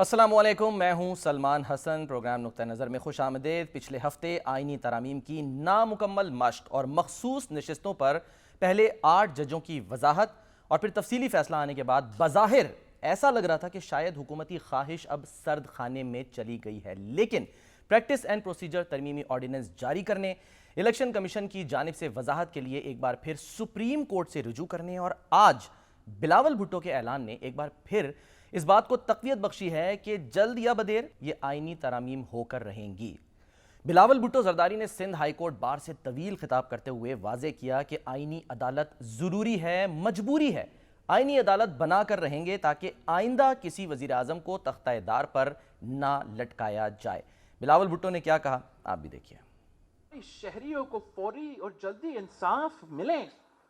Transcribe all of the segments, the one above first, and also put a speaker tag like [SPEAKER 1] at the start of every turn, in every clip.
[SPEAKER 1] السلام علیکم، میں ہوں سلمان حسن۔ پروگرام نقطہ نظر میں خوش آمدید۔ پچھلے ہفتے آئینی ترامیم کی نامکمل مشق اور مخصوص نشستوں پر پہلے 8 ججوں کی وضاحت اور پھر تفصیلی فیصلہ آنے کے بعد بظاہر ایسا لگ رہا تھا کہ شاید حکومتی خواہش اب سرد خانے میں چلی گئی ہے، لیکن پریکٹس اینڈ پروسیجر ترمیمی آرڈیننس جاری کرنے، الیکشن کمیشن کی جانب سے وضاحت کے لیے ایک بار پھر سپریم کورٹ سے رجوع کرنے اور آج بلاول بھٹو کے اعلان نے ایک بار پھر اس بات کو تقویت بخشی ہے کہ جلد یا بدیر یہ آئینی ترامیم ہو کر رہیں گی۔ بلاول بھٹو زرداری نے سندھ ہائی کورٹ بار سے طویل خطاب کرتے ہوئے واضح کیا کہ آئینی عدالت ضروری ہے، مجبوری ہے۔ آئینی عدالت بنا کر رہیں گے تاکہ آئندہ کسی وزیر اعظم کو تختہ دار پر نہ لٹکایا جائے۔ بلاول بھٹو نے کیا کہا، آپ بھی دیکھیے۔
[SPEAKER 2] شہریوں کو فوری اور جلدی انصاف ملے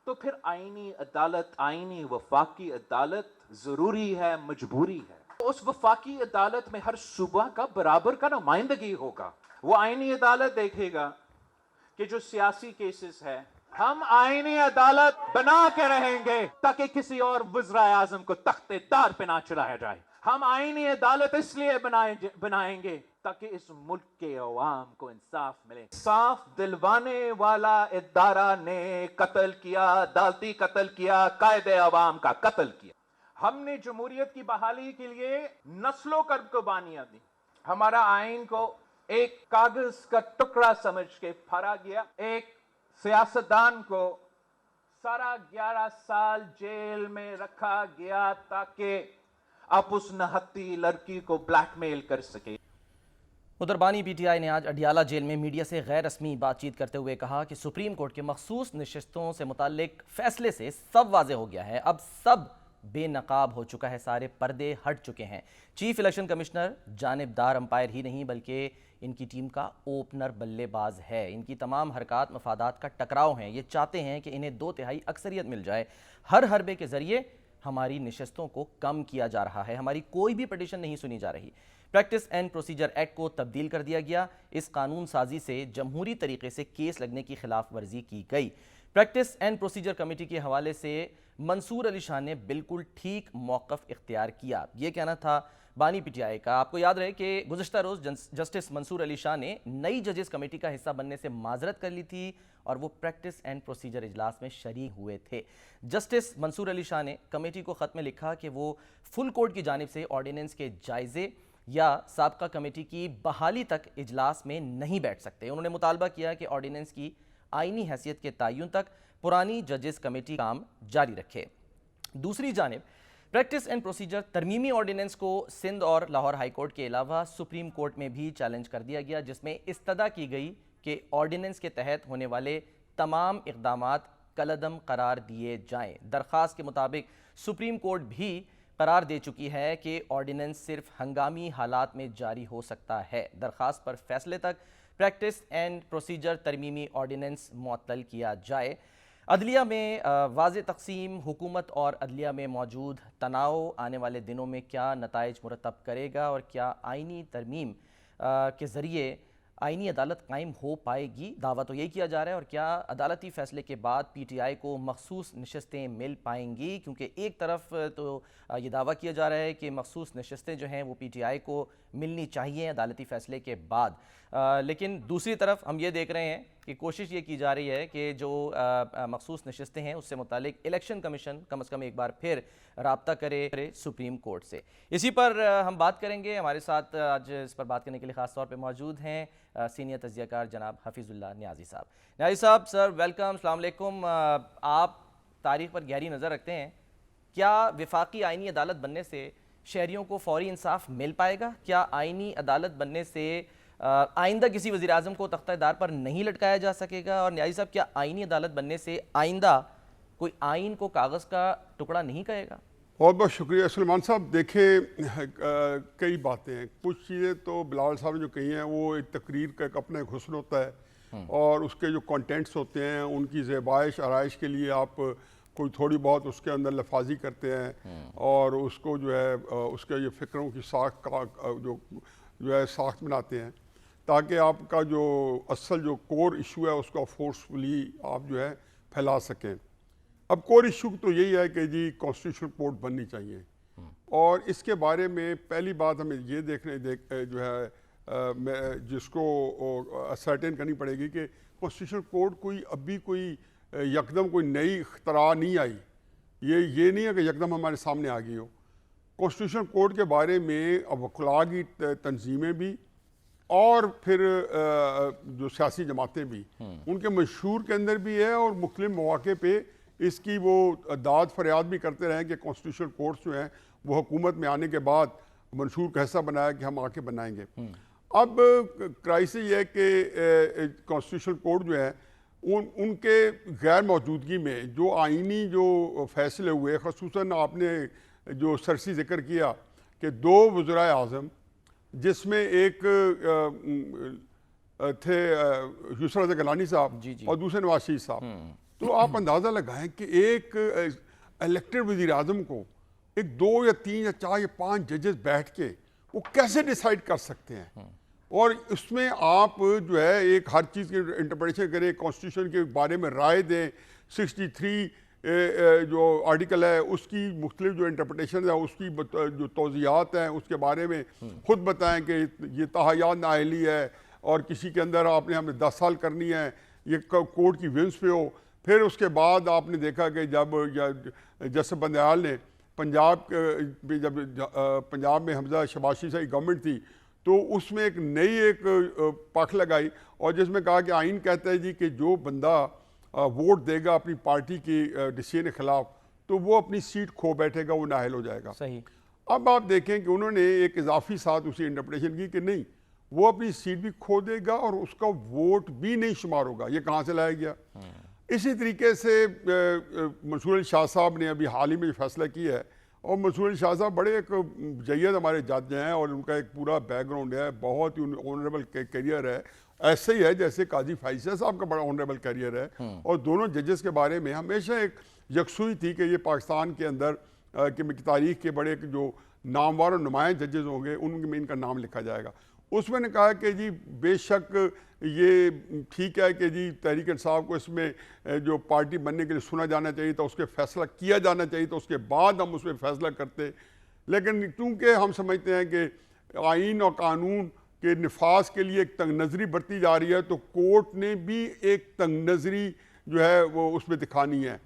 [SPEAKER 2] تو پھر آئینی عدالت، آئینی وفاقی عدالت ضروری ہے، مجبوری ہے۔ اس وفاقی عدالت میں ہر صوبہ کا برابر کا نمائندگی ہوگا۔ وہ آئینی عدالت دیکھے گا کہ جو سیاسی کیسز ہے ہم آئینی عدالت بنا کے رہیں گے تاکہ کسی اور وزراء اعظم کو تختے دار پہ نہ چڑھایا جائے۔ ہم آئینی عدالت اس لیے بنائیں گے تاکہ اس ملک کے عوام کو انصاف ملے۔ صاف دلوانے والا ادارہ نے قتل کیا، عدالتی قتل کیا، قائد عوام کا قتل کیا۔ ہم نے جمہوریت کی بحالی کے لیے نسلوں کی قربانیاں دی۔ ہمارا آئین کو ایک کاغذ کا ٹکڑا سمجھ کے پھاڑا گیا۔ ایک سیاستدان کو سارا 11 سال جیل میں رکھا گیا تاکہ آپ اس نہتی لڑکی کو بلیک میل کر سکے۔
[SPEAKER 1] ادھر بانی پی ٹی آئی نے آج اڈیالہ جیل میں میڈیا سے غیر رسمی بات چیت کرتے ہوئے کہا کہ سپریم کورٹ کے مخصوص نشستوں سے متعلق فیصلے سے سب واضح ہو گیا ہے، اب سب بے نقاب ہو چکا ہے، سارے پردے ہٹ چکے ہیں۔ چیف الیکشن کمشنر جانبدار امپائر ہی نہیں بلکہ ان کی ٹیم کا اوپنر بلے باز ہے۔ ان کی تمام حرکات مفادات کا ٹکراؤ ہیں، یہ چاہتے ہیں کہ انہیں 2/3 اکثریت مل جائے۔ ہر حربے کے ذریعے ہماری نشستوں کو کم کیا جا رہا ہے، ہماری کوئی بھی پٹیشن نہیں سنی جا رہی۔ پریکٹس اینڈ پروسیجر ایکٹ کو تبدیل کر دیا گیا، اس قانون سازی سے جمہوری طریقے سے کیس لگنے کی خلاف ورزی کی گئی۔ پریکٹس اینڈ پروسیجر کمیٹی کے حوالے سے منصور علی شاہ نے بالکل ٹھیک موقف اختیار کیا، یہ کہنا تھا بانی پی ٹی آئی کا۔ آپ کو یاد رہے کہ گزشتہ روز جسٹس منصور علی شاہ نے نئی ججز کمیٹی کا حصہ بننے سے معذرت کر لی تھی اور وہ پریکٹس اینڈ پروسیجر اجلاس میں شریک ہوئے تھے۔ جسٹس منصور علی شاہ نے کمیٹی کو خط میں لکھا کہ وہ فل کورٹ کی جانب سے آرڈیننس کے جائزے یا سابقہ کمیٹی کی بحالی تک اجلاس میں نہیں بیٹھ سکتے۔ انہوں نے مطالبہ کیا کہ آرڈیننس کی آئینی حیثیت کے تعین تک پرانی ججز کمیٹی کام جاری رکھے۔ دوسری جانب پریکٹس اینڈ پروسیجر ترمیمی آرڈیننس کو سندھ اور لاہور ہائی کورٹ کے علاوہ سپریم کورٹ میں بھی چیلنج کر دیا گیا، جس میں استدعا کی گئی کہ آرڈیننس کے تحت ہونے والے تمام اقدامات کالعدم قرار دیے جائیں۔ درخواست کے مطابق سپریم کورٹ بھی قرار دے چکی ہے کہ آرڈیننس صرف ہنگامی حالات میں جاری ہو سکتا ہے۔ درخواست پر فیصلے تک پریکٹس اینڈ پروسیجر ترمیمی آرڈیننس معطل کیا جائے۔ عدلیہ میں واضح تقسیم، حکومت اور عدلیہ میں موجود تناؤ آنے والے دنوں میں کیا نتائج مرتب کرے گا اور کیا آئینی ترمیم کے ذریعے آئینی عدالت قائم ہو پائے گی؟ دعویٰ تو یہی کیا جا رہا ہے، اور کیا عدالتی فیصلے کے بعد پی ٹی آئی کو مخصوص نشستیں مل پائیں گی؟ کیونکہ ایک طرف تو یہ دعویٰ کیا جا رہا ہے کہ مخصوص نشستیں جو ہیں وہ پی ٹی آئی کو ملنی چاہیے عدالتی فیصلے کے بعد، لیکن دوسری طرف ہم یہ دیکھ رہے ہیں کہ کوشش یہ کی جا رہی ہے کہ جو مخصوص نشستیں ہیں اس سے متعلق الیکشن کمیشن کم از کم ایک بار پھر رابطہ کرے سپریم کورٹ سے۔ اسی پر ہم بات کریں گے۔ ہمارے ساتھ آج اس پر بات کرنے کے لیے خاص طور پہ موجود ہیں سینئر تجزیہ کار جناب حفیظ اللہ نیازی صاحب۔ نیازی صاحب سر ویلکم، السلام علیکم۔ آپ تاریخ پر گہری نظر رکھتے ہیں، کیا وفاقی آئینی عدالت بننے سے شہریوں کو فوری انصاف مل پائے گا؟ کیا آئینی عدالت بننے سے آئندہ کسی وزیر اعظم کو تختہ دار پر نہیں لٹکایا جا سکے گا؟ اور نیازی صاحب کیا آئینی عدالت بننے سے آئندہ کوئی آئین کو کاغذ کا ٹکڑا نہیں کہے گا؟
[SPEAKER 3] بہت بہت شکریہ سلمان صاحب۔ دیکھیں کئی باتیں ہیں، کچھ چیزیں تو بلاول صاحب نے جو کہی ہیں وہ ایک تقریر کا ایک اپنا ایک حسن ہوتا ہے، اور اس کے جو کنٹینٹس ہوتے ہیں ان کی زیبائش آرائش کے لیے آپ کوئی تھوڑی بہت اس کے اندر لفاظی کرتے ہیں اور اس کو جو ہے اس کے یہ فکروں کی ساخت کا جو ہے ساخت بناتے ہیں تاکہ آپ کا جو اصل جو کور ایشو ہے اس کو فورسفلی آپ جو ہے پھیلا سکیں۔ اب کور ایشو تو یہی ہے کہ جی کانسٹیٹیوشن کورٹ بننی چاہیے، اور اس کے بارے میں پہلی بات ہمیں یہ جو ہے جس کو اسرٹین کرنی پڑے گی کہ کانسٹیٹیوشنل کوڈ ابھی کوئی یکدم کوئی نئی اختراع نہیں آئی. یہ نہیں ہے کہ یکدم ہمارے سامنے آ گئی ہو. کانسٹیٹیوشنل کوڈ کے بارے میں وکلاء کی تنظیمیں بھی اور پھر جو سیاسی جماعتیں بھی ان کے منشور کے اندر بھی ہے اور مختلف مواقع پہ اس کی وہ داد فریاد بھی کرتے رہے کہ کانسٹیٹیوشنل کوڈز جو ہیں وہ حکومت میں آنے کے بعد منشور کا حصہ بنایا کہ ہم آ کے بنائیں گے. اب کرائسس یہ ہے کہ کانسٹیٹیوشنل کوڈ جو ہے ان کے غیر موجودگی میں جو آئینی جو فیصلے ہوئے، خصوصاً آپ نے جو سرسی ذکر کیا کہ 2 وزرائے اعظم جس میں ایک تھے یسرا رضا گیلانی صاحب اور دوسرے نواز شریف صاحب، تو آپ اندازہ لگائیں کہ ایک الیکٹڈ وزیر اعظم کو ایک 2 یا 3 یا 4 یا 5 ججز بیٹھ کے وہ کیسے ڈیسائیڈ کر سکتے ہیں؟ اور اس میں آپ جو ہے ایک ہر چیز کی انٹرپریٹیشن کریں، کانسٹیٹیوشن کے بارے میں رائے دیں، 63 جو آرٹیکل ہے اس کی مختلف جو انٹرپریٹیشن ہے، اس کی جو توضیحات ہیں اس کے بارے میں خود بتائیں کہ یہ تحایات نااہلی ہے اور کسی کے اندر آپ نے ہمیں 10 سال کرنی ہے، یہ کورٹ کی ونس پہ ہو. پھر اس کے بعد آپ نے دیکھا کہ جب جسٹس بندیال نے پنجاب میں حمزہ شہباز شریف صاحب کی گورنمنٹ تھی تو اس میں ایک نئی پکھ لگائی اور جس میں کہا کہ آئین کہتا ہے جی کہ جو بندہ ووٹ دے گا اپنی پارٹی کی ڈیسیژن کے خلاف تو وہ اپنی سیٹ کھو بیٹھے گا، وہ نااہل ہو جائے گا.
[SPEAKER 1] صحیح.
[SPEAKER 3] اب آپ دیکھیں کہ انہوں نے ایک اضافی ساتھ اسی انٹرپریٹیشن کی کہ نہیں، وہ اپنی سیٹ بھی کھو دے گا اور اس کا ووٹ بھی نہیں شمار ہوگا. یہ کہاں سے لایا گیا؟ اسی طریقے سے منصور علی شاہ صاحب نے ابھی حال ہی میں فیصلہ کیا ہے، اور منصور علی شاہ صاحب بڑے ایک جید ہمارے جج ہیں اور ان کا ایک پورا بیک گراؤنڈ ہے، بہت ہی آنریبل کیریئر ہے، ایسے ہی ہے جیسے قاضی فائزہ صاحب کا بڑا آنریبل کیریئر ہے. اور دونوں ججز کے بارے میں ہمیشہ ایک یکسوئی تھی کہ یہ پاکستان کے اندر کی تاریخ کے بڑے جو نامور اور نمایاں ججز ہوں گے ان میں ان کا نام لکھا جائے گا. اس میں نے کہا کہ جی بے شک یہ ٹھیک ہے کہ جی تحریک انصاف کو اس میں جو پارٹی بننے کے لیے سنا جانا چاہیے تھا، اس کے فیصلہ کیا جانا چاہیے تھا، اس کے بعد ہم اس پہ فیصلہ کرتے. لیکن کیونکہ ہم سمجھتے ہیں کہ آئین اور قانون کے نفاذ کے لیے ایک تنگ نظری برتی جا رہی ہے تو کورٹ نے بھی ایک تنگ نظری جو ہے وہ اس میں دکھانی ہے.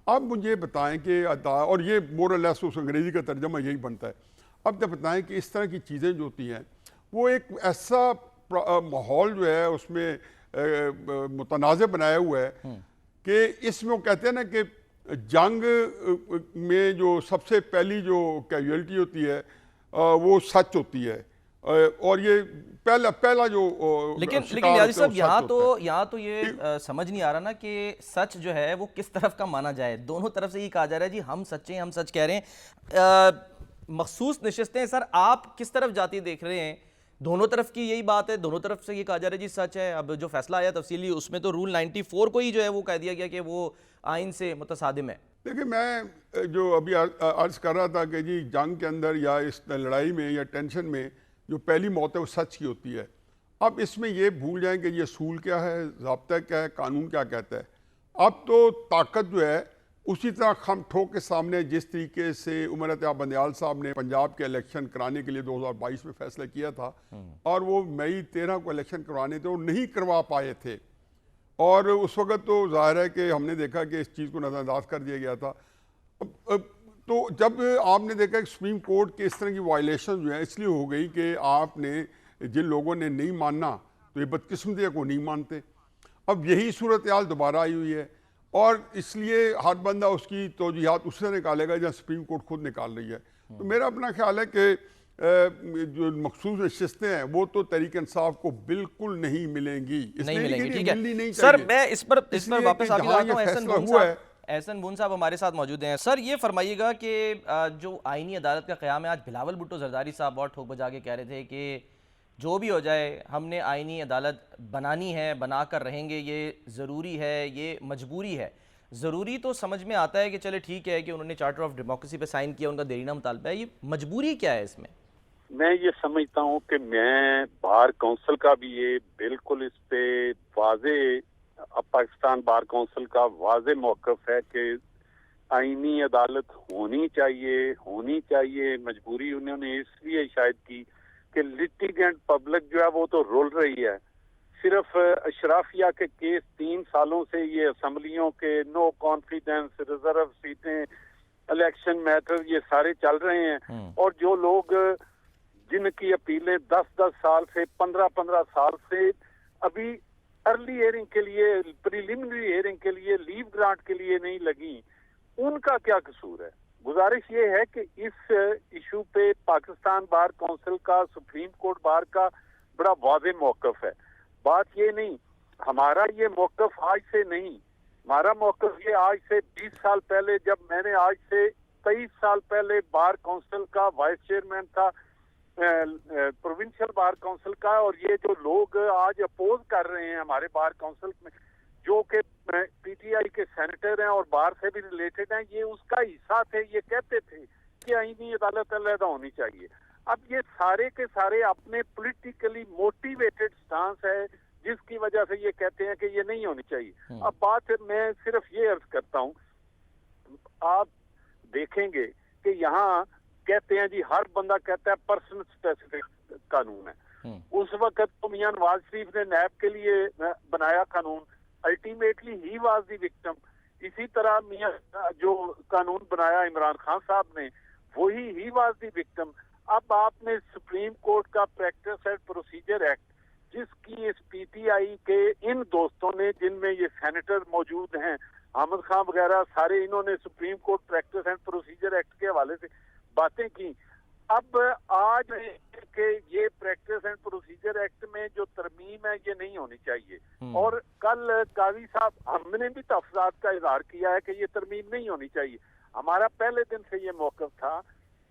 [SPEAKER 3] اب مجھے بتائیں کہ اور یہ مور لیس اس انگریزی کا ترجمہ یہی بنتا ہے. اب جب بتائیں کہ اس طرح کی چیزیں جو ہوتی ہیں وہ ایک ایسا ماحول جو ہے اس میں متنازع بنایا ہوا ہے کہ اس میں وہ کہتے ہیں نا کہ جنگ میں جو سب سے پہلی جو کیجویلٹی ہوتی ہے وہ سچ ہوتی ہے، اور یہ پہلا جو
[SPEAKER 1] لیکن یادی صاحب یہاں تو یہ سمجھ نہیں آ رہا نا کہ سچ جو ہے وہ کس طرف کا مانا جائے. دونوں طرف سے یہ کہا جا رہا ہے جی ہم سچے ہیں، ہم سچ کہہ رہے ہیں. مخصوص نشستیں سر آپ کس طرف جاتی دیکھ رہے ہیں؟ دونوں طرف کی یہی بات ہے، دونوں طرف سے یہ کہا جا رہا ہے جی سچ ہے. اب جو فیصلہ آیا تفصیلی اس میں تو رول 94 کو ہی جو ہے وہ کہہ دیا گیا کہ وہ آئین سے متصادم ہے.
[SPEAKER 3] دیکھیں میں جو ابھی عرض کر رہا تھا کہ جی جنگ کے اندر یا اس لڑائی میں یا ٹینشن میں جو پہلی موت ہے وہ سچ کی ہوتی ہے. اب اس میں یہ بھول جائیں کہ یہ اصول کیا ہے، ضابطہ کیا ہے، قانون کیا کہتا ہے. اب تو طاقت جو ہے اسی طرح خم ٹھوک کے سامنے جس طریقے سے عمر اتیاب بندیال صاحب نے پنجاب کے الیکشن کرانے کے لیے 2022 میں فیصلہ کیا تھا اور وہ مئی 13 کو الیکشن کروانے تھے، وہ نہیں کروا پائے تھے. اور اس وقت تو ظاہر ہے کہ ہم نے دیکھا کہ اس چیز کو نظر انداز کر دیا گیا تھا. تو جب آپ نے دیکھا کہ سپریم کورٹ کے اس طرح کی وائلیشن جو ہیں اس لیے ہو گئی کہ آپ نے جن لوگوں نے نہیں ماننا تو یہ بدقسمتی ہے کو نہیں مانتے. اب یہی صورتحال دوبارہ آئی ہوئی ہے اور اس لیے ہر بندہ اس کی توجیہات اس سے نکالے گا جہاں سپریم کورٹ خود نکال رہی ہے. تو میرا اپنا خیال ہے کہ جو مخصوص نشستیں ہیں وہ تو تحریک انصاف کو بالکل نہیں ملیں گی.
[SPEAKER 1] نہیں ملیں گی، ٹھیک ہے سر. میں اس پر واپس آپ احسن بون صاحب ہمارے ساتھ موجود ہیں. سر یہ فرمائیے گا کہ جو آئینی عدالت کا قیام ہے، آج بلاول بھٹو زرداری صاحب بہت ٹھوک بجا کے کہہ رہے تھے کہ جو بھی ہو جائے ہم نے آئینی عدالت بنانی ہے، بنا کر رہیں گے، یہ ضروری ہے، یہ مجبوری ہے. ضروری تو سمجھ میں آتا ہے کہ چلے ٹھیک ہے کہ انہوں نے چارٹر آف ڈیموکریسی پہ سائن کیا، ان کا دیرینہ مطالبہ ہے. یہ مجبوری کیا ہے اس میں؟
[SPEAKER 4] میں یہ سمجھتا ہوں کہ میں بار کونسل کا بھی یہ بالکل اس پہ واضح، پاکستان بار کونسل کا واضح موقف ہے کہ آئینی عدالت ہونی چاہیے. مجبوری انہوں نے اس لیے شاید کی کہ لٹیگنٹ پبلک جو ہے وہ تو رول رہی ہے. صرف اشرافیہ کے کیس 3 سالوں سے یہ اسمبلیوں کے نو کانفیڈنس، ریزرو سیٹیں، الیکشن میٹر یہ سارے چل رہے ہیں. اور جو لوگ جن کی اپیلیں 10 سال سے 15 سال سے ابھی ارلی ہیئرنگ کے لیے، پریلیمنری ہیئرنگ کے لیے، لیو گرانٹ کے لیے نہیں لگی، ان کا کیا قصور ہے؟ گزارش یہ ہے کہ اس ایشو پہ پاکستان بار کونسل کا، سپریم کورٹ بار کا بڑا واضح موقف ہے. بات یہ نہیں، ہمارا یہ موقف آج سے نہیں، ہمارا موقف یہ آج سے 20 سال پہلے، جب میں نے آج سے 23 سال پہلے بار کونسل کا وائس چیئرمین تھا، پروونشل بار کونسل کا. اور یہ جو لوگ آج اپوز کر رہے ہیں ہمارے بار کونسل میں، جو کہ پی ٹی آئی کے سینیٹر ہیں اور بار سے بھی ریلیٹڈ ہیں، یہ اس کا حصہ تھے. یہ کہتے تھے کہ آئینی عدالت علیحدہ ہونی چاہیے. اب یہ سارے کے سارے اپنے پولیٹیکلی موٹیویٹڈ سٹانس ہے جس کی وجہ سے یہ کہتے ہیں کہ یہ نہیں ہونی چاہیے. اب بات میں صرف یہ عرض کرتا ہوں، آپ دیکھیں گے کہ یہاں کہتے ہیں جی ہر بندہ کہتا ہے پرسن اسپیسیفک قانون ہے. اس وقت تو میاں نواز شریف نے نیب کے لیے بنایا قانون، ultimately he was the victim. اسی طرح میاں جو قانون بنایا عمران خان صاحب نے، وہی ہی واز دی وکٹم. اب آپ نے سپریم کورٹ کا پریکٹس اینڈ پروسیجر ایکٹ، جس کی اس پی ٹی آئی کے ان دوستوں نے، جن میں یہ سینیٹر موجود ہیں، احمد خان وغیرہ، سارے انہوں نے supreme court practice and procedure act کے حوالے سے باتیں کی. اب آج کہ یہ پریکٹس اینڈ پروسیجر ایکٹ میں جو ترمیم ہے یہ نہیں ہونی چاہیے. اور کل قاضی صاحب، ہم نے بھی تفصیلات کا اظہار کیا ہے کہ یہ ترمیم نہیں ہونی چاہیے. ہمارا پہلے دن سے یہ موقف تھا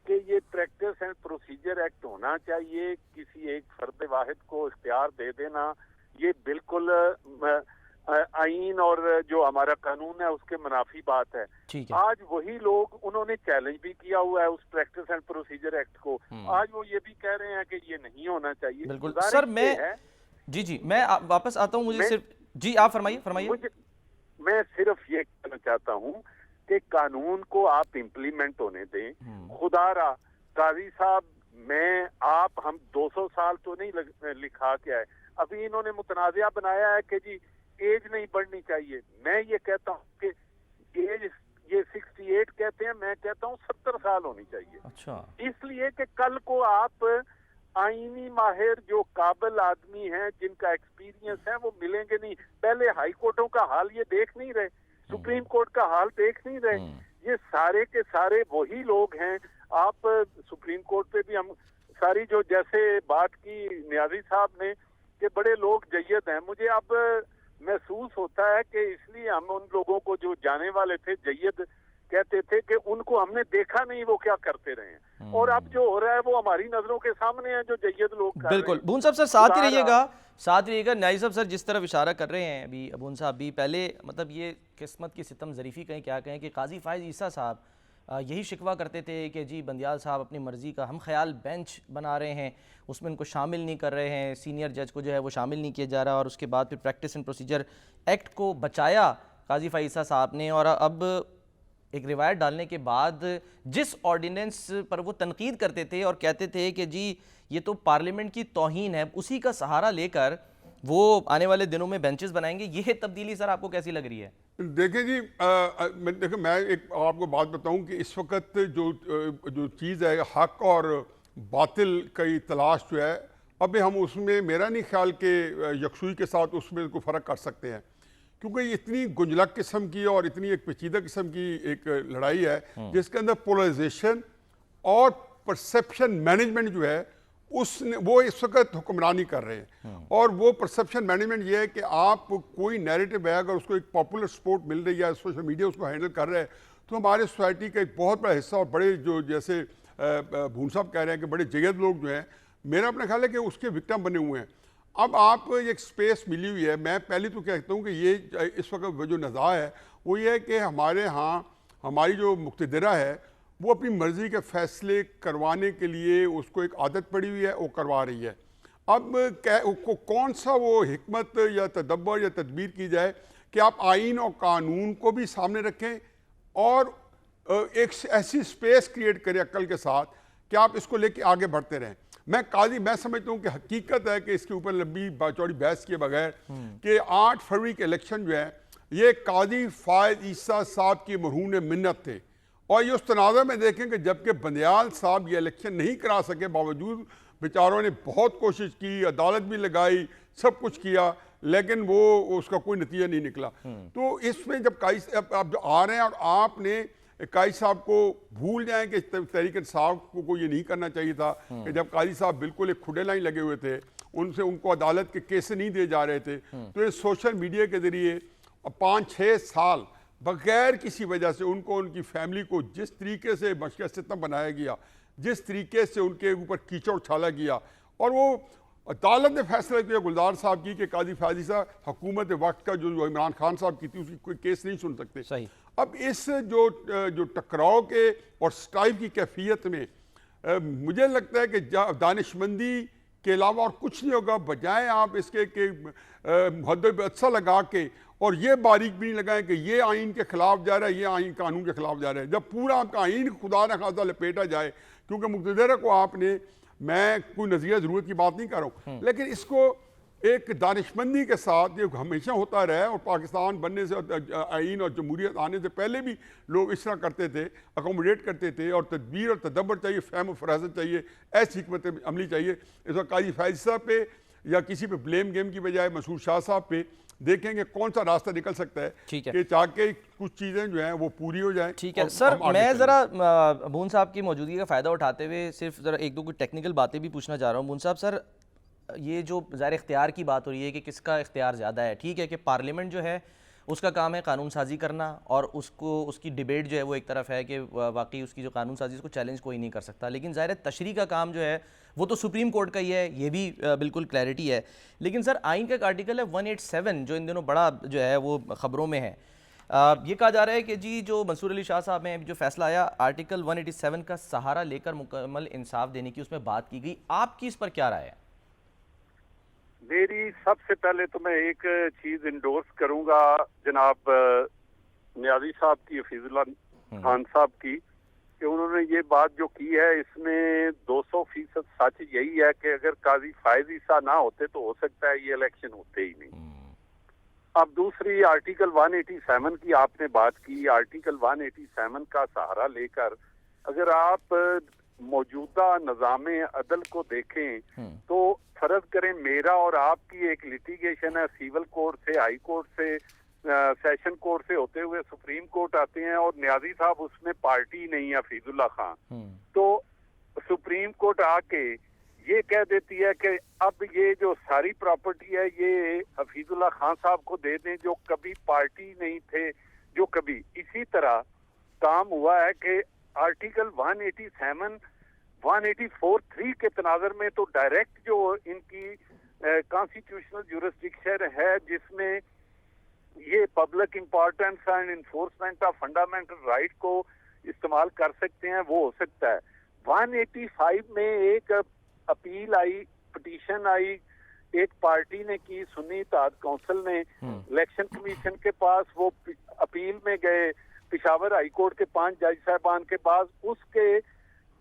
[SPEAKER 4] کہ یہ پریکٹس اینڈ پروسیجر ایکٹ ہونا چاہیے. کسی ایک فرد واحد کو اختیار دے دینا یہ بالکل آئین اور جو ہمارا قانون ہے اس کے منافی بات ہے. آج وہی لوگ، انہوں نے چیلنج بھی کیا ہوا ہے اس پریکٹس اینڈ پروسیجر ایکٹ کو، آج وہ یہ بھی کہہ رہے ہیں کہ یہ نہیں ہونا چاہیے.
[SPEAKER 1] بالکل سر، میں واپس آتا ہوں. مجھے صرف آپ فرمائیے.
[SPEAKER 4] میں صرف یہ کہنا چاہتا ہوں کہ قانون کو آپ امپلیمنٹ ہونے دیں. خدا را قاضی صاحب، ہم 200 سال تو نہیں لکھا کے آئے. ابھی انہوں نے متنازعہ بنایا ہے کہ جی ایج نہیں بڑھنی چاہیے. میں یہ کہتا ہوں کہ ایج یہ 68 کہتے ہیں، میں کہتا ہوں 70 سال ہونی چاہیے.
[SPEAKER 1] اچھا،
[SPEAKER 4] اس لیے کہ کل کو آپ آئینی ماہر جو قابل آدمی ہیں، جن کا ایکسپیرینس ہے، وہ ملیں گے نہیں. پہلے ہائی کورٹوں کا حال یہ دیکھ نہیں رہے، سپریم کورٹ کا حال دیکھ نہیں رہے. یہ سارے کے سارے وہی لوگ ہیں. آپ سپریم کورٹ پہ بھی ہم ساری جو جیسے بات کی نیازی صاحب نے کہ بڑے لوگ جید ہیں، مجھے اب محسوس ہوتا ہے کہ اس لیے ہم ان لوگوں کو جو جانے والے تھے جید کہتے تھے کہ ان کو ہم نے دیکھا نہیں وہ کیا کرتے رہے ہیں. اور اب جو ہو رہا ہے وہ ہماری نظروں کے سامنے ہیں جو جید لوگ کر رہے ہیں.
[SPEAKER 1] بالکل. بون صاحب سر ساتھ ہی رہیے گا. نیازی صاحب سر جس طرف اشارہ کر رہے ہیں ابھی بون صاحب بھی، پہلے مطلب یہ قسمت کی ستم ظریفی کہیں کیا کہیں کہ قاضی فائز عیسیٰ صاحب یہی شکوہ کرتے تھے کہ جی بندیال صاحب اپنی مرضی کا ہم خیال بینچ بنا رہے ہیں، اس میں ان کو شامل نہیں کر رہے ہیں، سینئر جج کو جو ہے وہ شامل نہیں کیا جا رہا. اور اس کے بعد پھر پریکٹس اینڈ پروسیجر ایکٹ کو بچایا قاضی فائز عیسیٰ صاحب نے. اور اب ایک روایت ڈالنے کے بعد جس آرڈیننس پر وہ تنقید کرتے تھے اور کہتے تھے کہ جی یہ تو پارلیمنٹ کی توہین ہے، اسی کا سہارا لے کر وہ آنے والے دنوں میں بینچز بنائیں گے. یہ تبدیلی سر آپ کو کیسی لگ رہی ہے؟
[SPEAKER 3] دیکھیں جی، میں ایک آپ کو بات بتاؤں کہ اس وقت جو چیز ہے حق اور باطل کی تلاش جو ہے، اب ہم اس میں میرا نہیں خیال کہ یکسوئی کے ساتھ اس میں کوئی فرق کر سکتے ہیں، کیونکہ یہ اتنی گنجلک قسم کی اور اتنی ایک پیچیدہ قسم کی ایک لڑائی ہے جس کے اندر پولرائزیشن اور پرسیپشن مینجمنٹ جو ہے وہ اس وقت حکمرانی کر رہے ہیں. اور وہ پرسیپشن مینجمنٹ یہ ہے کہ آپ کوئی نیریٹو ہے، اگر اس کو ایک پاپولر سپورٹ مل رہی ہے، سوشل میڈیا اس کو ہینڈل کر رہے ہیں، تو ہمارے سوسائٹی کا ایک بہت بڑا حصہ اور بڑے جو جیسے بھون صاحب کہہ رہے ہیں کہ بڑے جید لوگ جو ہیں، میرا اپنا خیال ہے کہ اس کے وکٹم بنے ہوئے ہیں. اب آپ ایک سپیس ملی ہوئی ہے. میں پہلے تو کہتا ہوں کہ یہ اس وقت جو نزاع ہے وہ یہ ہے کہ ہمارے ہاں ہماری جو مقتدرہ ہے وہ اپنی مرضی کے فیصلے کروانے کے لیے اس کو ایک عادت پڑی ہوئی ہے، وہ کروا رہی ہے. اب کون سا وہ حکمت یا تدبر یا تدبیر کی جائے کہ آپ آئین اور قانون کو بھی سامنے رکھیں اور ایک ایسی سپیس کریٹ کرے عقل کے ساتھ کہ آپ اس کو لے کے آگے بڑھتے رہیں. میں سمجھتا ہوں کہ حقیقت ہے کہ اس کے اوپر لمبی چوڑی بحث کیے بغیر کہ 8 فروری کے الیکشن جو ہے یہ قاضی فائز عیسیٰ صاحب کی مرہون منت تھے, اور یہ اس تناظر میں دیکھیں کہ جبکہ بندیال صاحب یہ الیکشن نہیں کرا سکے, باوجود بیچاروں نے بہت کوشش کی, عدالت بھی لگائی, سب کچھ کیا, لیکن وہ اس کا کوئی نتیجہ نہیں نکلا. تو اس میں جب آپ جو آ رہے ہیں اور آپ نے قاضی صاحب کو بھول جائیں کہ تحریک انصاف کو یہ نہیں کرنا چاہیے تھا کہ جب قاضی صاحب بالکل ایک کھڈے لائن لگے ہوئے تھے, ان کو عدالت کے کیس نہیں دیے جا رہے تھے, تو یہ سوشل میڈیا کے ذریعے 5-6 سال بغیر کسی وجہ سے ان کو, ان کی فیملی کو جس طریقے سے مشقِ ستم بنایا گیا, جس طریقے سے ان کے اوپر کیچڑ اچھالا گیا, اور وہ عدالت نے فیصلہ کیا گلزار صاحب کی کہ قاضی فائز عیسیٰ حکومت وقت کا جو عمران خان صاحب کی تھی اس کی کوئی کیس نہیں سن سکتے.
[SPEAKER 1] صحیح.
[SPEAKER 3] اب اس جو ٹکراؤ کے اور سٹائل کی کیفیت میں مجھے لگتا ہے کہ دانش مندی کے علاوہ اور کچھ نہیں ہوگا, بجائے آپ اس کے کہ محدب اچھا لگا کے اور یہ باریک بھی نہیں لگائیں کہ یہ آئین کے خلاف جا رہا ہے, یہ آئین قانون کے خلاف جا رہا ہے. جب پورا آپ کا آئین خدا نہ خواستہ لپیٹا جائے, کیونکہ مقتدرہ کو آپ نے, میں کوئی نظریہ ضرورت کی بات نہیں کر رہا ہوں, لیکن اس کو ایک دانشمندی کے ساتھ یہ ہمیشہ ہوتا رہا ہے, اور پاکستان بننے سے آئین اور جمہوریت آنے سے پہلے بھی لوگ اس طرح کرتے تھے, اکوموڈیٹ کرتے تھے, اور تدبیر اور تدبر چاہیے, فہم و فراست چاہیے, ایسی حکمت عملی چاہیے. اس وقت قاضی فائز صاحب پہ یا کسی پہ بلیم گیم کی بجائے مسعود شاہ صاحب پہ دیکھیں گے کون سا راستہ نکل سکتا ہے کہ تاکہ کچھ چیزیں جو ہیں وہ پوری ہو جائیں.
[SPEAKER 1] ٹھیک ہے سر, میں ذرا بون صاحب کی موجودگی کا فائدہ اٹھاتے ہوئے صرف ذرا ایک دو کوئی ٹیکنیکل باتیں بھی پوچھنا چاہ رہا ہوں. بون صاحب, سر یہ جو ظاہر اختیار کی بات ہو رہی ہے کہ کس کا اختیار زیادہ ہے, ٹھیک ہے کہ پارلیمنٹ جو ہے اس کا کام ہے قانون سازی کرنا, اور اس کی ڈیبیٹ جو ہے وہ ایک طرف ہے کہ واقعی اس کی جو قانون سازی اس کو چیلنج کوئی نہیں کر سکتا, لیکن ظاہر ہے تشریح کا کام جو ہے وہ تو سپریم کورٹ کا ہی ہے, یہ بھی بالکل کلیئرٹی ہے. لیکن سر آئین کا ایک آرٹیکل ہے 187 جو ان دنوں بڑا جو ہے وہ خبروں میں ہے. یہ کہا جا رہا ہے کہ جی جو منصور علی شاہ صاحب میں جو فیصلہ آیا آرٹیکل 187 کا سہارا لے کر مکمل انصاف دینے کی اس میں بات کی گئی, آپ کی اس پر کیا رائے ہے؟
[SPEAKER 4] میری سب سے پہلے تو میں ایک چیز انڈورس کروں گا جناب نیازی صاحب کی, حفیظ اللہ خان صاحب کی, کہ انہوں نے یہ بات جو کی ہے اس میں 200% سچ یہی ہے کہ اگر قاضی فائز عیسیٰ نہ ہوتے تو ہو سکتا ہے یہ الیکشن ہوتے ہی نہیں. اب دوسری آرٹیکل 187 کی آپ نے بات کی, آرٹیکل 187 کا سہارا لے کر اگر آپ موجودہ نظام عدل کو دیکھیں تو فرض کریں میرا اور آپ کی ایک لیٹیگیشن ہے, سیول کورٹ سے, ہائی کورٹ سے, سیشن کورٹ سے ہوتے ہوئے سپریم کورٹ آتے ہیں, اور نیازی صاحب اس میں پارٹی نہیں ہے, حفیظ اللہ خان, تو سپریم کورٹ آ کے یہ کہہ دیتی ہے کہ اب یہ جو ساری پراپرٹی ہے یہ حفیظ اللہ خان صاحب کو دے دیں جو کبھی پارٹی نہیں تھے, جو کبھی. اسی طرح کام ہوا ہے کہ آرٹیکل 184(3) کے تناظر میں تو ڈائریکٹ جو ان کی کانسٹیٹیوشنل جورسڈکشن ہے جس میں یہ public importance and enforcement of fundamental right کو استعمال کر سکتے ہیں, وہ ہو سکتا ہے. 185 میں ایک اپیل آئی, پٹیشن آئی, ایک پارٹی نے کی, سنی اتحاد کونسل نے الیکشن کمیشن کے پاس, وہ اپیل میں گئے پشاور ہائی کورٹ کے 5 جج صاحبان کے پاس, اس کے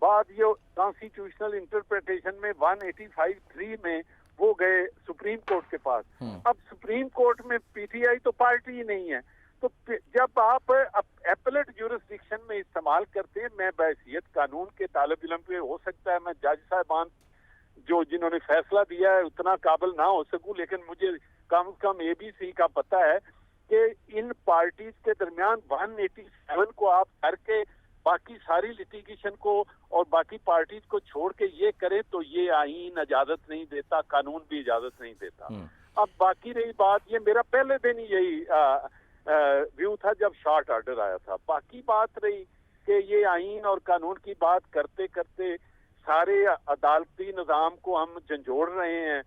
[SPEAKER 4] بعد یہ کانسٹیٹیوشنل انٹرپریٹیشن میں 185(3) میں وہ گئے سپریم کورٹ کے پاس. اب سپریم کورٹ میں پی ٹی آئی تو پارٹی ہی نہیں ہے, تو جب آپ ایپلیٹ جورسڈکشن میں استعمال کرتے ہیں, میں بحیثیت قانون کے طالب علم پہ ہو سکتا ہے میں جج صاحبان جو جنہوں نے فیصلہ دیا ہے اتنا قابل نہ ہو سکوں, لیکن مجھے کم از کم ABC کا پتہ ہے کہ ان پارٹیز کے درمیان 187 کو آپ کر کے باقی ساری لیٹیگیشن کو اور باقی پارٹیز کو چھوڑ کے یہ کریں تو یہ آئین اجازت نہیں دیتا, قانون بھی اجازت نہیں دیتا. اب باقی رہی بات, یہ میرا پہلے دن یہی ویو تھا جب شارٹ آرڈر آیا تھا. باقی بات رہی کہ یہ آئین اور قانون کی بات کرتے کرتے سارے عدالتی نظام کو ہم جھنجھوڑ رہے ہیں,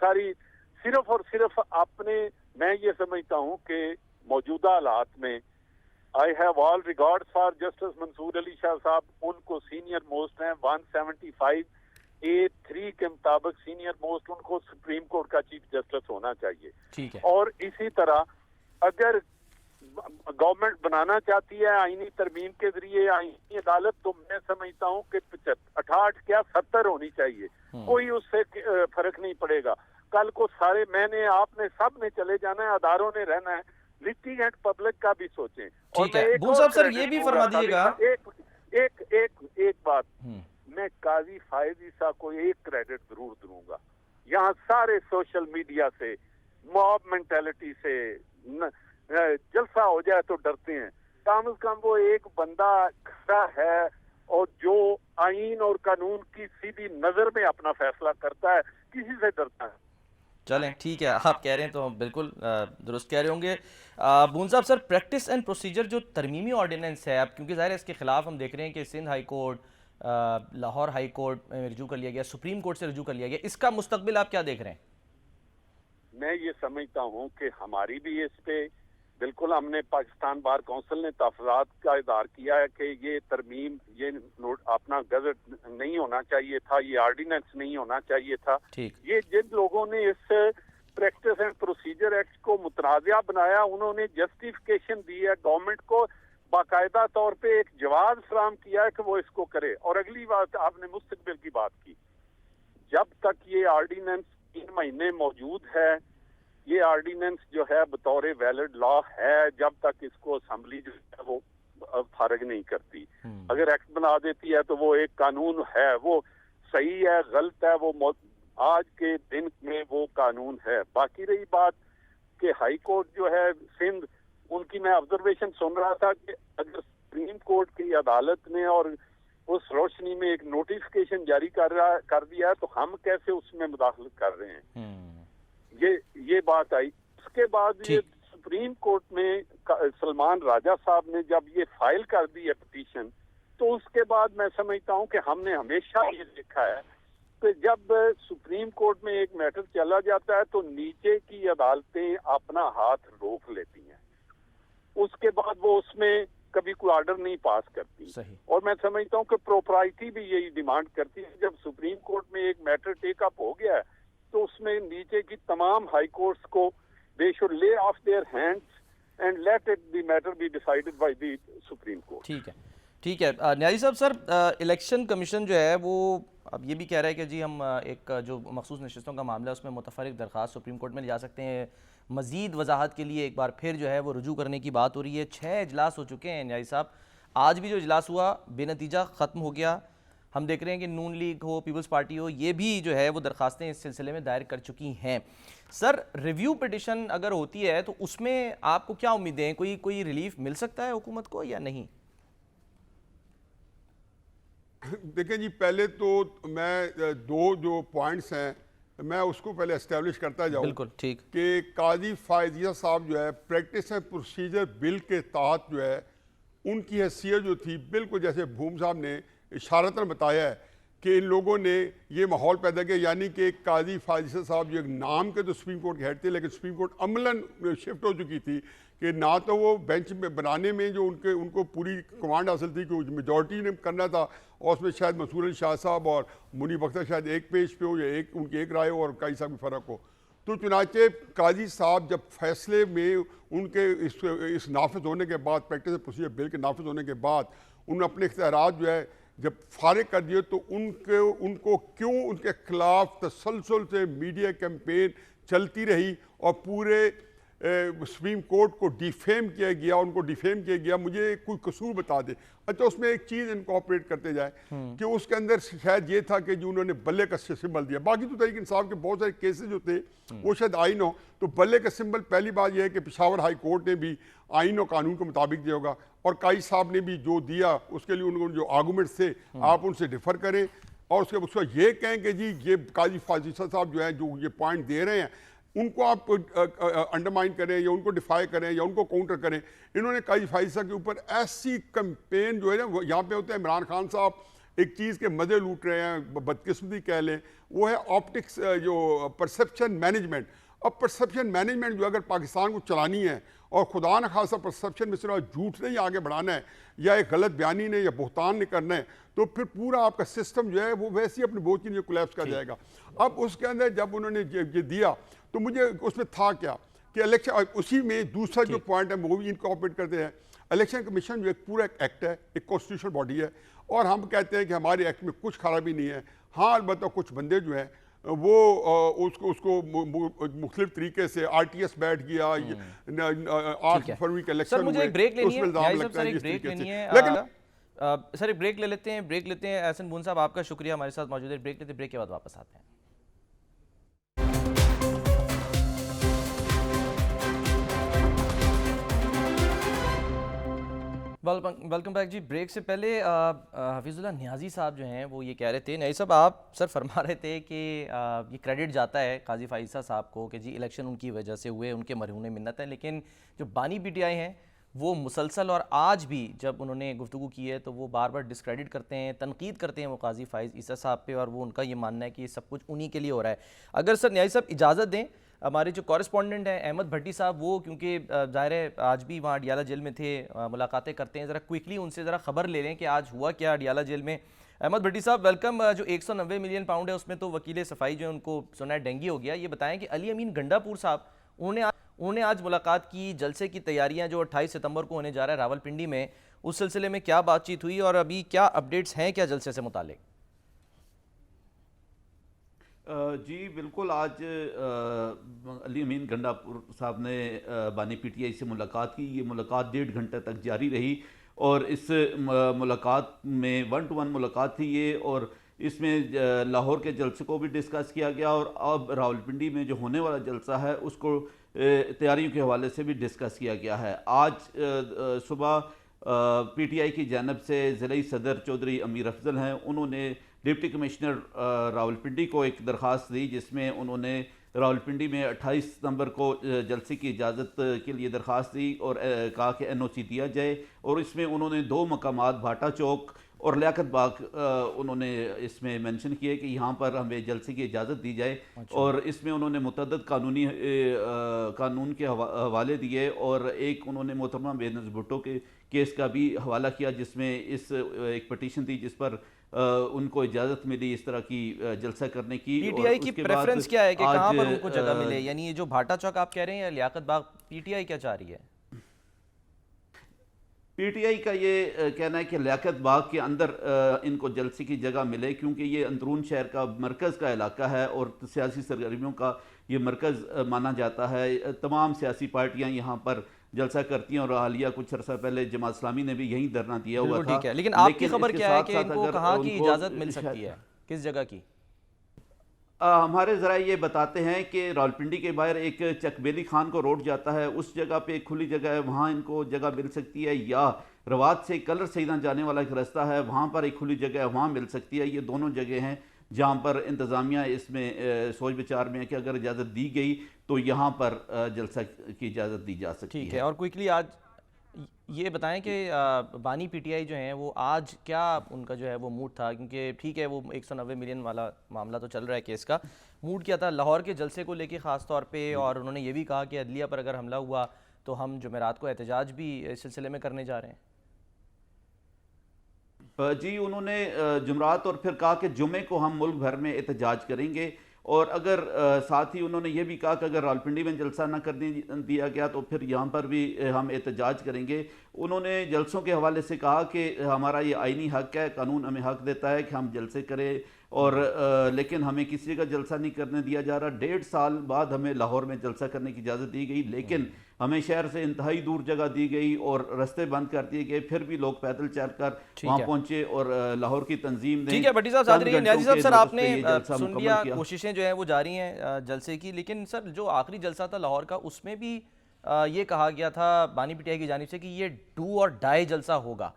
[SPEAKER 4] ساری صرف اور صرف اپنے, میں یہ سمجھتا ہوں کہ موجودہ حالات میں I have all regards for Justice منصور علی شاہ صاحب, ان کو سینئر موسٹ ہیں, 175(a)(3) کے مطابق سینئر موسٹ ان کو سپریم کورٹ کا چیف جسٹس ہونا چاہیے. اور اسی طرح اگر گورنمنٹ بنانا چاہتی ہے آئینی ترمیم کے ذریعے آئینی عدالت، تو میں سمجھتا ہوں کہ 68 کیا 70 ہونی چاہیے، کوئی اس سے فرق نہیں پڑے گا۔ کل کو سارے میں نے آپ نے سب نے چلے جانا ہے، اداروں نے رہنا ہے، لٹیگنٹ پبلک کا بھی سوچیں۔
[SPEAKER 1] ٹھیک ہے بون صاحب سر یہ بھی فرما دیجیے گا،
[SPEAKER 4] ایک بات، میں قاضی فائز عیسیٰ کو ایک کریڈٹ ضرور دوں گا، یہاں سارے سوشل میڈیا سے، موب مینٹیلٹی سے جلسہ ہو جائے تو ڈرتے ہیں، کم از کم وہ ایک بندہ کھڑا ہے اور جو آئین اور قانون کی سیدھی نظر میں اپنا فیصلہ کرتا ہے، کسی سے ڈرتا ہے۔
[SPEAKER 1] چلیں ٹھیک ہے، آپ کہہ رہے ہیں تو بالکل درست کہہ رہے ہوں گے۔ بون صاحب سر پریکٹس اینڈ پروسیجر جو ترمیمی آرڈیننس ہے اب، کیونکہ ظاہر ہے اس کے خلاف ہم دیکھ رہے ہیں کہ Sindh high court, Lahore high court میں رجوع کر لیا گیا، سپریم کورٹ سے رجوع کر لیا گیا، اس کا مستقبل آپ کیا دیکھ رہے ہیں؟
[SPEAKER 4] میں یہ سمجھتا ہوں کہ ہماری بھی اس پہ بالکل، ہم نے پاکستان بار کونسل نے تحفظات کا اظہار کیا ہے کہ یہ ترمیم، یہ اپنا گزٹ نہیں ہونا چاہیے تھا، یہ آرڈیننس نہیں ہونا چاہیے تھا۔ یہ جن لوگوں نے اس پریکٹس اینڈ پروسیجر ایکٹ کو متنازعہ بنایا، انہوں نے جسٹیفیکیشن دی ہے گورنمنٹ کو، باقاعدہ طور پہ ایک جواز فراہم کیا ہے کہ وہ اس کو کرے۔ اور اگلی بات، آپ نے مستقبل کی بات کی، جب تک یہ آرڈیننس 3 مہینے موجود ہے، یہ آرڈیننس جو ہے بطور ویلڈ لا ہے، جب تک اس کو اسمبلی جو ہے وہ فارغ نہیں کرتی۔ اگر ایکٹ بنا دیتی ہے تو وہ ایک قانون ہے، وہ صحیح ہے غلط ہے، وہ آج کے دن میں وہ قانون ہے۔ باقی رہی بات کہ ہائی کورٹ جو ہے سندھ، ان کی میں آبزرویشن سن رہا تھا کہ اگر سپریم کورٹ کی عدالت نے اور اس روشنی میں ایک نوٹیفیکیشن جاری کر دیا ہے تو ہم کیسے اس میں مداخلت کر رہے ہیں، یہ بات آئی۔ اس کے بعد یہ سپریم کورٹ میں سلمان راجہ صاحب نے جب یہ فائل کر دی ہے پٹیشن، تو اس کے بعد میں سمجھتا ہوں کہ ہم نے ہمیشہ یہ دیکھا ہے کہ جب سپریم کورٹ میں ایک میٹر چلا جاتا ہے تو نیچے کی عدالتیں اپنا ہاتھ روک لیتی ہیں، اس کے بعد وہ اس میں کبھی کوئی آرڈر نہیں پاس کرتی۔ اور میں سمجھتا ہوں کہ پروپرائٹی بھی یہی ڈیمانڈ کرتی ہے، جب سپریم کورٹ میں ایک میٹر ٹیک اپ ہو گیا ہے تو اس میں نیچے کی تمام ہائی کورٹس کو they should lay off their hands and let it the matter be decided by the Supreme Court۔
[SPEAKER 1] ٹھیک ہے نیازی صاحب سر الیکشن کمیشن جو ہے وہ اب یہ بھی کہہ رہا ہے کہ جی ہم ایک جو مخصوص نشستوں کا معاملہ ہے اس میں متفرق درخواست سپریم کورٹ میں لے جا سکتے ہیں، مزید وضاحت کے لیے ایک بار پھر جو ہے وہ رجوع کرنے کی بات ہو رہی ہے۔ 6 اجلاس ہو چکے ہیں نیازی صاحب، آج بھی جو اجلاس ہوا بے نتیجہ ختم ہو گیا۔ ہم دیکھ رہے ہیں کہ نون لیگ ہو، پیپلز پارٹی ہو، یہ بھی جو ہے وہ درخواستیں اس سلسلے میں دائر کر چکی ہیں۔ سر ریویو پٹیشن اگر ہوتی ہے تو اس میں آپ کو کیا امیدیں ہیں، کوئی ریلیف مل سکتا ہے حکومت کو یا نہیں؟
[SPEAKER 3] دیکھیں جی، پہلے تو میں 2 جو پوائنٹس ہیں میں اس کو پہلے اسٹیبلش کرتا جاؤں۔
[SPEAKER 1] بالکل ٹھیک
[SPEAKER 3] کہ قاضی فائز عیسیٰ صاحب جو ہے پریکٹس اینڈ پروسیجر بل کے تحت جو ہے ان کی حیثیت جو تھی، بالکل جیسے بھوم صاحب نے اشارتاً بتایا ہے کہ ان لوگوں نے یہ ماحول پیدا کیا، یعنی کہ قاضی فائز عیسیٰ صاحب جو ایک نام کے تو سپریم کورٹ کے ہیڈ تھے، لیکن سپریم کورٹ عملاً شفٹ ہو چکی تھی کہ نہ تو وہ بینچ میں بنانے میں جو ان کو پوری کمانڈ حاصل تھی کہ میجورٹی نے کرنا تھا، اور اس میں شاید مسرور علی شاہ صاحب اور منیب اختر شاید ایک پیج پہ ہو یا ان کی ایک رائے ہو اور قاضی صاحب کی فرق ہو۔ تو چنانچہ قاضی صاحب جب فیصلے میں ان کے اس نافذ ہونے کے بعد، پریکٹس اینڈ پروسیجر بل کے نافذ ہونے کے بعد انہوں نے اپنے اختیارات جو ہے جب فارغ کر دیے، تو ان کو کیوں ان کے خلاف تسلسل سے میڈیا کیمپین چلتی رہی اور پورے سپریم کورٹ کو ڈیفیم کیا گیا، ان کو ڈیفیم کیا گیا، مجھے کوئی قصور بتا دے۔ اچھا، اس میں ایک چیز انکارپوریٹ کرتے جائیں کہ اس کے اندر شاید یہ تھا کہ جو انہوں نے بلے کا سمبل دیا، باقی تو تحریک انصاف کے بہت سارے کیسز جو تھے وہ شاید آئین ہو، تو بلے کا سمبل پہلی بات یہ ہے کہ پشاور ہائی کورٹ نے بھی آئین و قانون کے مطابق دیا ہوگا، اور قاضی صاحب نے بھی جو دیا اس کے لیے ان کو جو آرگومنٹس تھے آپ ان سے ڈیفر کریں، اور اس کے یہ کہیں کہ جی یہ قاضی فائز عیسیٰ صاحب جو ہیں جو یہ پوائنٹ دے رہے ہیں ان کو آپ انڈرمائن کریں یا ان کو ڈیفائی کریں یا ان کو کاؤنٹر کریں۔ انہوں نے قاضی فائز عیسیٰ کے اوپر ایسی کمپین جو ہے نا، یہاں پہ ہوتے ہیں عمران خان صاحب ایک چیز کے مزے لوٹ رہے ہیں، بدقسمتی کہہ لیں، وہ ہے آپٹکس، جو پرسیپشن مینجمنٹ۔ اب پرسیپشن مینجمنٹ جو اگر پاکستان کو چلانی ہے اور خدا نخواستہ پرسیپشن میں صرف جھوٹ نہیں آگے بڑھانا ہے یا ایک غلط بیانی نے یا بہتان نے کرنا ہے، تو پھر پورا آپ کا سسٹم جو ہے وہ ویسے ہی اپنے بوجھ کے نیچے کولیپس کر جائے گا۔ اب اس کے اندر جب انہوں نے یہ دیا تو مجھے اس میں تھا کیا کہ الیکشن، اسی میں دوسرا جو پوائنٹ ہے وہ بھی انکارپوریٹ کرتے ہیں. الیکشن کمیشن جو ایک پورا ایکٹ ہے، ایک کانسٹیٹیوشنل باڈی ہے، اور ہم کہتے ہیں کہ ہمارے ایکٹ میں کچھ خرابی نہیں ہے. ہاں البتہ کچھ بندے جو ہیں وہ اس کو مختلف طریقے سے آر ٹی ایس بیٹھ گیا، 8 فروری کے الیکشن
[SPEAKER 1] مجھے ایک بریک لینی ہے، لیکن سر ایک بریک لے لیتے ہیں. احسن بون صاحب آپ کا شکریہ ہمارے ساتھ موجود ہے. بریک لیتے ہیں، بریک کے بعد واپس آتے ہیں. ویلکم بیک جی. بریک سے پہلے حفیظ اللہ نیازی صاحب جو ہیں وہ یہ کہہ رہے تھے، نیازی صاحب آپ سر فرما رہے تھے کہ یہ کریڈٹ جاتا ہے قاضی فائزہ صاحب کو کہ جی الیکشن ان کی وجہ سے ہوئے، ان کے مرہون منت ہیں، لیکن جو بانی پی ٹی آئی ہیں وہ مسلسل اور آج بھی جب انہوں نے گفتگو کی ہے تو وہ بار بار ڈسکریڈٹ کرتے ہیں، تنقید کرتے ہیں وہ قاضی فائز عیسیٰ صاحب پہ، اور وہ ان کا یہ ماننا ہے کہ یہ سب کچھ انہی کے لیے ہو رہا ہے. اگر سر نیازی صاحب اجازت دیں، ہمارے جو کورسپونڈنٹ ہیں احمد بھٹی صاحب، وہ کیونکہ ظاہر ہے آج بھی وہاں اڈیالہ جیل میں تھے، ملاقاتیں کرتے ہیں، ذرا کوئکلی ان سے ذرا خبر لے لیں کہ آج ہوا کیا اڈیالہ جیل میں. احمد بھٹی صاحب ویلکم. جو 190 ملین پاؤنڈ ہے اس میں تو وکیل صفائی جو ہے ان کو سنا ہے ڈینگی ہو گیا. یہ بتائیں کہ علی امین گنڈا پور صاحب انہوں نے آج ملاقات کی، جلسے کی تیاریاں جو 28 ستمبر کو ہونے جا رہا ہے راولپنڈی میں، اس سلسلے میں کیا بات چیت ہوئی اور ابھی کیا اپڈیٹس ہیں کیا جلسے سے متعلق؟
[SPEAKER 5] جی بالکل، آج علی امین گنڈا پور صاحب نے بانی پی ٹی آئی سے ملاقات کی. یہ ملاقات 1.5 گھنٹے تک جاری رہی اور اس ملاقات میں 1 to 1 ملاقات تھی یہ، اور اس میں لاہور کے جلسے کو بھی ڈسکس کیا گیا اور اب راولپنڈی میں جو ہونے والا جلسہ ہے اس کو تیاریوں کے حوالے سے بھی ڈسکس کیا گیا ہے. آج صبح پی ٹی آئی کی جانب سے ضلعی صدر چودھری امیر افضل ہیں، انہوں نے ڈپٹی کمشنر راولپنڈی کو ایک درخواست دی جس میں انہوں نے راولپنڈی میں 28 ستمبر کو جلسے کی اجازت کے لیے درخواست دی اور کہا کہ این او سی دیا جائے. اور اس میں انہوں نے 2 مقامات بھاٹا چوک اور لیاقت باغ انہوں نے اس میں مینشن کیے کہ یہاں پر ہمیں جلسے کی اجازت دی جائے. اور اس میں انہوں نے متعدد قانون کے حوالے دیے اور ایک انہوں نے محترمہ بینظیر بھٹو کے کیس کا بھی حوالہ کیا جس میں ایک پٹیشن تھی جس پر ان کو اجازت ملی اس طرح کی جلسہ کرنے کی.
[SPEAKER 1] پی ٹی آئی کی پریفرنس کیا ہے کہ کہاں پر ان کو جگہ ملے؟ یعنی یہ جو بھاٹا چوک آپ کہہ رہے ہیں یا لیاقت باغ، پی ٹی آئی کیا چاہ رہی ہے؟
[SPEAKER 5] پی ٹی آئی کا یہ کہنا ہے کہ لیاقت باغ کے اندر ان کو جلسے کی جگہ ملے کیونکہ یہ اندرون شہر کا مرکز کا علاقہ ہے اور سیاسی سرگرمیوں کا یہ مرکز مانا جاتا ہے. تمام سیاسی پارٹیاں یہاں پر جلسہ کرتی ہیں اور حالیہ کچھ عرصہ پہلے جماعت اسلامی نے بھی یہیں دھرنا دیا ہوا تھا.
[SPEAKER 1] ٹھیک ہے، لیکن آپ کی خبر کیا ہے کہ ان کو کہاں کی اجازت مل سکتی ہے، کس جگہ کی؟
[SPEAKER 5] ہمارے ذرائع یہ بتاتے ہیں کہ راولپنڈی کے باہر ایک چک بیلی خان کو روڈ جاتا ہے، اس جگہ پہ ایک کھلی جگہ ہے، وہاں ان کو جگہ مل سکتی ہے، یا روات سے کلر سیدان جانے والا ایک راستہ ہے وہاں پر ایک کھلی جگہ ہے وہاں مل سکتی ہے. یہ دونوں جگہ ہیں جہاں پر انتظامیہ اس میں سوچ بچار میں ہے کہ اگر اجازت دی گئی تو یہاں پر جلسہ کی اجازت دی جا سکتی ہے.
[SPEAKER 1] ٹھیک ہے، اور کوئکلی آج یہ بتائیں کہ بانی پی ٹی آئی جو ہیں وہ آج کیا ان کا جو ہے وہ موڈ تھا؟ کیونکہ ٹھیک ہے وہ 190 ملین والا معاملہ تو چل رہا ہے کیس کا، موڈ کیا تھا لاہور کے جلسے کو لے کے خاص طور پہ؟ اور انہوں نے یہ بھی کہا کہ عدلیہ پر اگر حملہ ہوا تو ہم جمعرات کو احتجاج بھی اس سلسلے میں کرنے جا رہے ہیں.
[SPEAKER 5] جی انہوں نے جمعرات اور پھر کہا کہ جمعے کو ہم ملک بھر میں احتجاج کریں گے، اور اگر ساتھ ہی انہوں نے یہ بھی کہا کہ اگر راولپنڈی میں جلسہ نہ کر دیا گیا تو پھر یہاں پر بھی ہم احتجاج کریں گے. انہوں نے جلسوں کے حوالے سے کہا کہ ہمارا یہ آئینی حق ہے، قانون ہمیں حق دیتا ہے کہ ہم جلسے کریں، اور لیکن ہمیں کسی کا جلسہ نہیں کرنے دیا جا رہا. 1.5 سال بعد ہمیں لاہور میں جلسہ کرنے کی اجازت دی گئی لیکن ہمیں شہر سے انتہائی دور جگہ دی گئی اور رستے بند کر دیے گئے، پھر بھی لوگ پیدل چل کر وہاں پہنچے اور لاہور کی تنظیم نے.
[SPEAKER 1] ٹھیک ہے بھٹی صاحب ساتھ رہیے. نیازی صاحب سر آپ نے سن لیا، کوششیں جو ہیں وہ جاری ہیں جلسے کی، لیکن سر جو آخری جلسہ تھا لاہور کا اس میں بھی یہ کہا گیا تھا بانی پی ٹی آئی کی جانب سے کہ یہ ڈو اور ڈائی جلسہ ہوگا،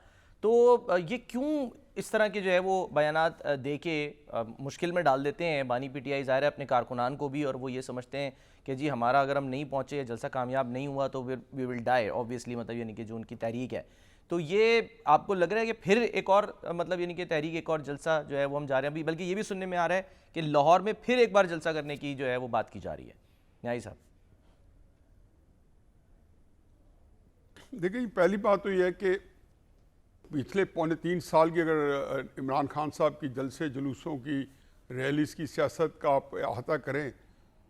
[SPEAKER 1] تو یہ کیوں اس طرح کے جو ہے وہ بیانات دے کے مشکل میں ڈال دیتے ہیں بانی پی ٹی آئی؟ ظاہر ہے اپنے کارکنان کو بھی، اور وہ یہ سمجھتے ہیں کہ جی ہمارا اگر ہم نہیں پہنچے، جلسہ کامیاب نہیں ہوا تو وی ول ڈائی اوبویسلی، مطلب یعنی کہ جو ان کی تحریک ہے. تو یہ آپ کو لگ رہا ہے کہ پھر ایک اور مطلب یعنی کہ تحریک ایک اور جلسہ جو ہے وہ ہم جا رہے ہیں ابھی، بلکہ یہ بھی سننے میں آ رہا ہے کہ لاہور میں پھر ایک بار جلسہ کرنے کی جو ہے وہ بات کی جا رہی ہے؟ نیازی صاحب
[SPEAKER 3] دیکھیں، پہلی بات تو یہ ہے کہ پچھلے 2.25 سال کی اگر عمران خان صاحب کی جلسے جلوسوں کی ریلیز کی سیاست کا آپ احاطہ کریں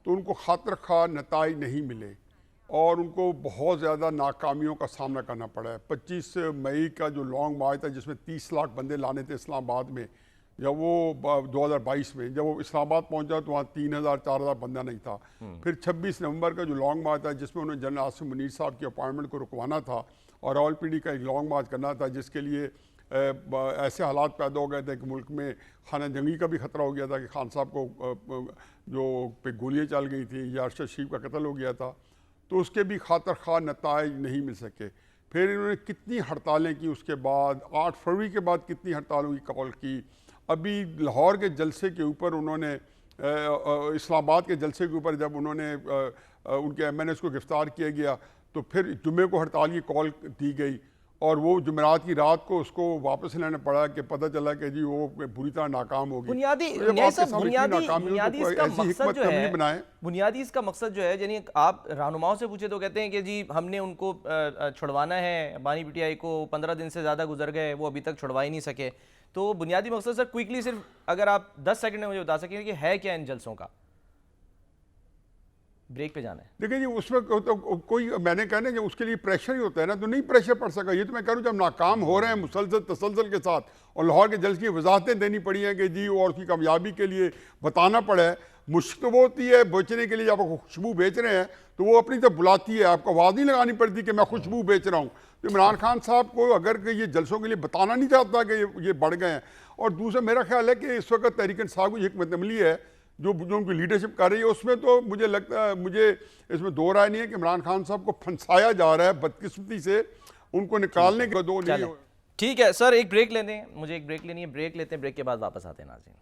[SPEAKER 3] تو ان کو خاطر خواہ نتائج نہیں ملے. اور ان کو بہت زیادہ ناکامیوں کا سامنا کرنا پڑا ہے. 25 مئی کا جو لانگ مارچ تھا جس میں 30 لاکھ بندے لانے تھے اسلام آباد میں، جب وہ 2022 میں جب وہ اسلام آباد پہنچا تو وہاں 3000 4000 بندہ نہیں تھا. پھر 26 نومبر کا جو لانگ مارچ تھا جس میں انہوں نے جنرل عاصم منیر صاحب کی اپائنٹمنٹ کو رکوانا تھا اور راول پنڈی کا ایک لانگ مارچ کرنا تھا، جس کے لیے ایسے حالات پیدا ہو گئے تھے کہ ملک میں خانہ جنگی کا بھی خطرہ ہو گیا تھا کہ خان صاحب کو جو پہ گولیاں چل گئی تھیں یا ارشد شریف کا قتل ہو گیا تھا، تو اس کے بھی خاطر خواہ نتائج نہیں مل سکے. پھر انہوں نے کتنی ہڑتالیں کی، اس کے بعد 8 فروری کے بعد کتنی ہڑتالوں کی کال کی. ابھی لاہور کے جلسے کے اوپر انہوں نے اسلام آباد کے جلسے کے اوپر جب انہوں نے ان کے MNAs کو گرفتار کیا گیا تو پھر جمعے کو ہڑتال کی کال دی گئی اور وہ جمعرات کی رات کو اس کو واپس لینا پڑا کہ پتہ چلا کہ جی وہ بری طرح ناکام ہوگی.
[SPEAKER 1] بنیادی اس کا مقصد جو ہے یعنی آپ رہنماؤں سے پوچھے تو کہتے ہیں کہ جی ہم نے ان کو چھڑوانا ہے، بانی پی ٹی آئی کو 15 دن سے زیادہ گزر گئے، وہ ابھی تک چھڑوا ہی نہیں سکے. تو بنیادی مقصد سر کوئکلی صرف اگر آپ 10 سیکنڈ میں مجھے بتا سکیں کہ ہے کیا ان جلسوں کا؟ بریک پہ جانا ہے.
[SPEAKER 3] دیکھیں جی اس میں کوئی میں نے کہنا کہ اس کے لیے پریشر ہی ہوتا ہے نا، تو نہیں پریشر پڑ سکا. یہ تو میں کہہ رہا ہوں جب ناکام ہو رہے ہیں مسلسل تسلسل کے ساتھ اور لاہور کے جلسے کی وضاحتیں دینی پڑی ہیں کہ جی اور اس کی کامیابی کے لیے بتانا پڑا ہے. مشکل وہ ہوتی ہے بیچنے کے لیے، جب آپ خوشبو بیچ رہے ہیں تو وہ اپنی طرف بلاتی ہے، آپ کو آواز نہیں لگانی پڑتی کہ میں خوشبو بیچ رہا ہوں. تو عمران خان صاحب کو اگر کہ یہ جلسوں کے لیے بتانا نہیں چاہتا کہ یہ بڑھ گئے ہیں. اور دوسرا میرا خیال ہے کہ اس وقت تحریک انصاف کو حکمت عملی ہے جو ان کی لیڈرشپ کر رہی ہے، اس میں تو مجھے لگتا ہے، مجھے اس میں دو رائے نہیں ہے کہ عمران خان صاحب کو پھنسایا جا رہا ہے بدقسمتی سے، ان کو نکالنے کے دو نہیں.
[SPEAKER 1] ٹھیک ہے سر، ایک بریک لے دیں، مجھے ایک بریک لینی ہے، بریک لیتے ہیں، بریک کے بعد واپس آتے ہیں ناظرین.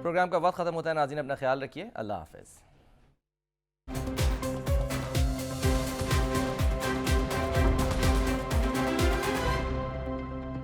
[SPEAKER 1] پروگرام کا وقت ختم ہوتا ہے ناظرین، اپنا خیال رکھیے، اللہ حافظ.